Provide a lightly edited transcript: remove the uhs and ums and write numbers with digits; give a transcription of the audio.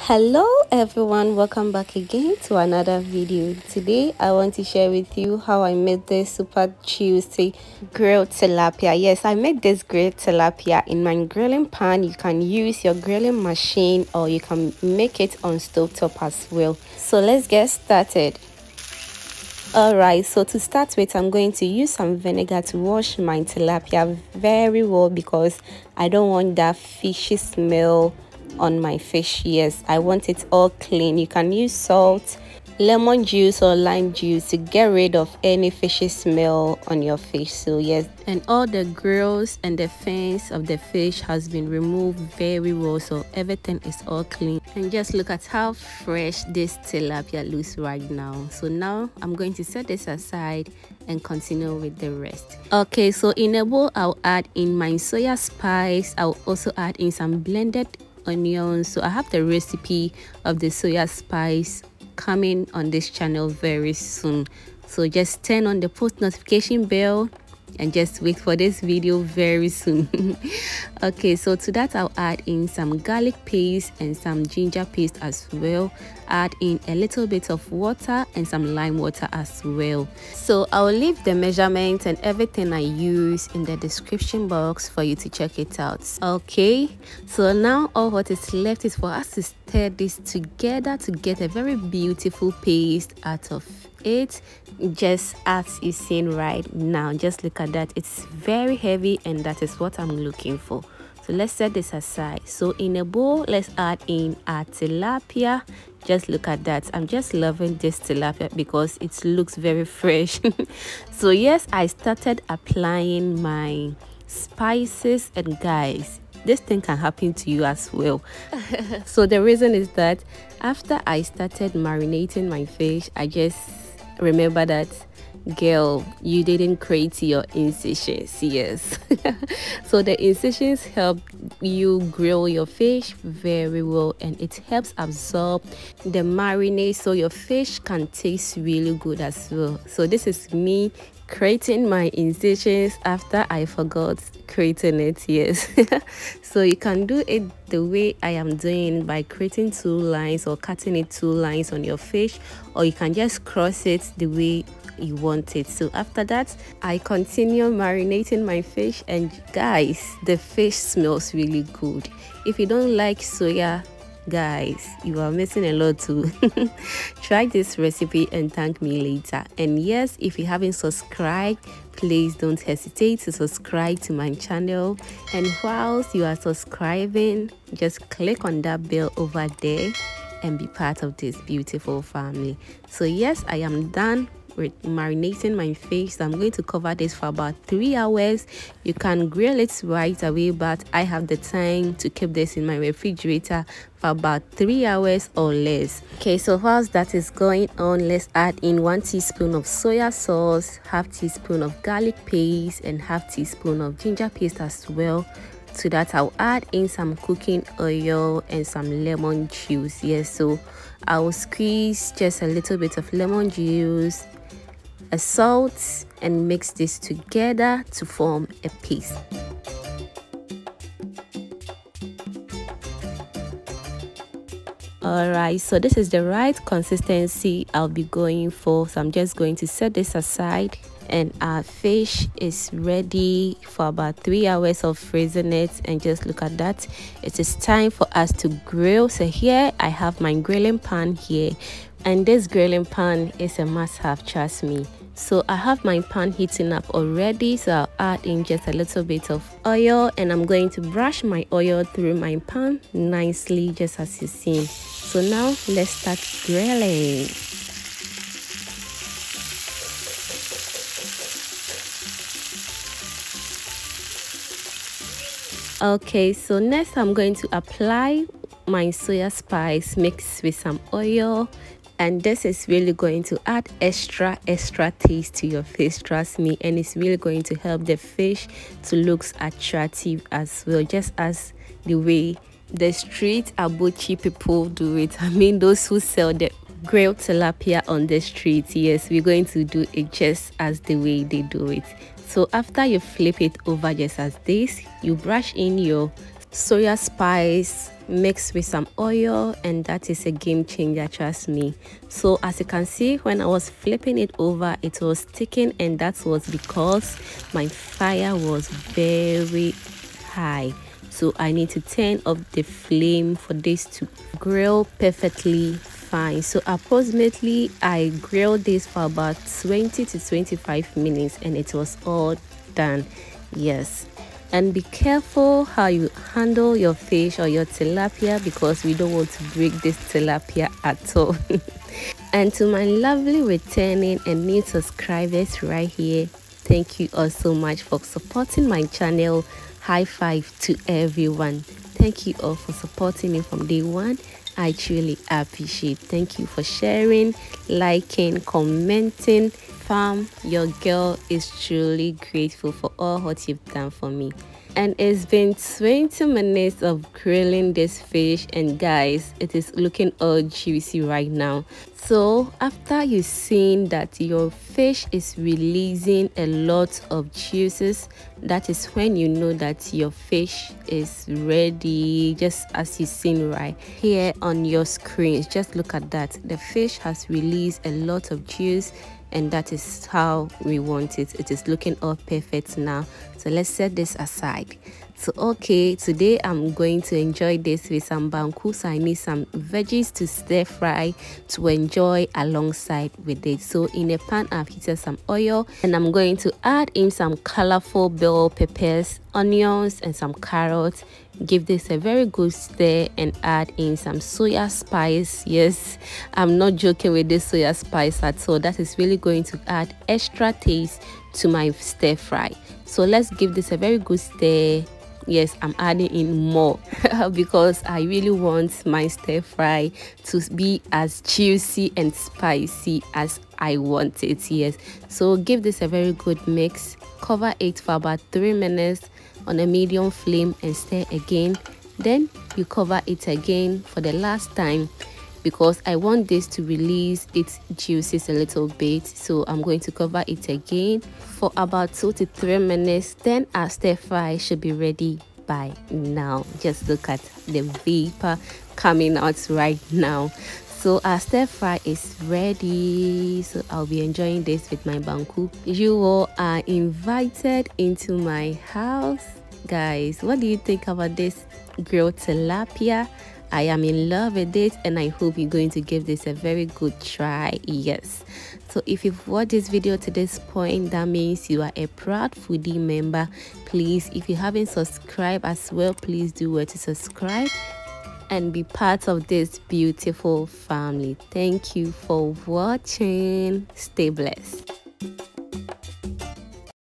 Hello everyone, welcome back again to another video. Today I want to share with you how I made this super juicy grilled tilapia. Yes, I made this grilled tilapia in my grilling pan. You can use your grilling machine or you can make it on stovetop as well. So let's get started. Alright, so to start with, I'm going to use some vinegar to wash my tilapia very well because I don't want that fishy smell on my fish. Yes, I want it all clean. You can use salt, lemon juice or lime juice to get rid of any fishy smell on your fish. So yes, and all the grills and the fins of the fish has been removed very well, so everything is all clean. And just look at how fresh this tilapia looks right now. So now I'm going to set this aside and continue with the rest. Okay, so in a bowl I'll add in my soya spice. I'll also add in some blended onions. So I have the recipe of the soya spice coming on this channel very soon, so just turn on the post notification bell and just wait for this video very soon. Okay, so to that I'll add in some garlic paste and some ginger paste as well. Add in a little bit of water and some lime water as well. So I'll leave the measurements and everything I use in the description box for you to check it out. Okay, so now all what is left is for us to stir this together to get a very beautiful paste out of it, just as you've seen right now. Just look at that, it's very heavy and that is what I'm looking for. So let's set this aside. So in a bowl, let's add in our tilapia. Just look at that. I'm just loving this tilapia because it looks very fresh. So yes, I started applying my spices, and guys, this thing can happen to you as well. So the reason is that after I started marinating my fish, I just remember that, girl, you didn't create your incisions. Yes. So the incisions help you grill your fish very well and it helps absorb the marinade so your fish can taste really good as well. So this is me creating my incisions after I forgot creating it. Yes. So you can do it the way I am doing by creating 2 lines or cutting it 2 lines on your fish, or you can just cross it the way you want it. So after that I continue marinating my fish, and guys, the fish smells really good. If you don't like soya, guys, you are missing a lot too. Try this recipe and thank me later. And yes, if you haven't subscribed, please don't hesitate to subscribe to my channel, and whilst you are subscribing, just click on that bell over there and be part of this beautiful family. So yes, I am done with marinating my fish. So I'm going to cover this for about 3 hours. You can grill it right away, but I have the time to keep this in my refrigerator for about 3 hours or less. Okay, so whilst that is going on, let's add in 1 teaspoon of soya sauce, half teaspoon of garlic paste, and half teaspoon of ginger paste as well. To that I'll add in some cooking oil and some lemon juice. Yes, so I'll squeeze just a little bit of lemon juice, a salt, and mix this together to form a paste. Alright, so this is the right consistency I'll be going for. So I'm just going to set this aside, and our fish is ready for about 3 hours of freezing it. And just look at that, it is time for us to grill. So here I have my grilling pan here, and this grilling pan is a must-have, trust me. So I have my pan heating up already, so I'll add in just a little bit of oil, and I'm going to brush my oil through my pan nicely, just as you see. So now let's start grilling. Okay, so next I'm going to apply my soya spice mixed with some oil, and this is really going to add extra taste to your fish, trust me, and it's really going to help the fish to look attractive as well, just as the way the street abuchi people do it. I mean, those who sell the grilled tilapia on the street. Yes, we're going to do it just as the way they do it. So after you flip it over just as this, you brush in your soya spice mixed with some oil, and that is a game changer, trust me. So as you can see, when I was flipping it over, it was sticking, and that was because my fire was very high. So I need to turn up the flame for this to grill perfectly fine. So approximately I grilled this for about 20 to 25 minutes, and it was all done. Yes, and be careful how you handle your fish or your tilapia, because we don't want to break this tilapia at all. And to my lovely returning and new subscribers right here, thank you all so much for supporting my channel. High five to everyone. Thank you all for supporting me from day one. I truly appreciate. Thank you for sharing, liking, commenting. Fam, your girl is truly grateful for all what you've done for me. And it's been 20 minutes of grilling this fish, and guys, it is looking all juicy right now. So after you've seen that your fish is releasing a lot of juices, that is when you know that your fish is ready. Just as you've seen right here on your screen, just look at that. The fish has released a lot of juice, and that is how we want it. It is looking all perfect now. So let's set this aside. So okay, today I'm going to enjoy this with some banku. So I need some veggies to stir fry to enjoy alongside with it. So in a pan, I've heated some oil, and I'm going to add in some colorful bell peppers, onions, and some carrots. Give this a very good stir and add in some soya spice. Yes, I'm not joking with this soya spice at all. That is really going to add extra taste to my stir fry. So let's give this a very good stir. Yes, I'm adding in more because I really want my stir fry to be as juicy and spicy as I want it. Yes, so give this a very good mix. Cover it for about 3 minutes on a medium flame and stir again. Then you cover it again for the last time, because I want this to release its juices a little bit. So I'm going to cover it again for about 2 to 3 minutes. Then our stir fry should be ready by now. Just look at the vapor coming out right now. So our stir fry is ready. So I'll be enjoying this with my banku. You all are invited into my house. Guys, what do you think about this grilled tilapia? I am in love with it, and I hope you're going to give this a very good try. Yes, so if you've watched this video to this point, that means you are a proud foodie member. Please, if you haven't subscribed as well, please do well to subscribe and be part of this beautiful family. Thank you for watching. Stay blessed.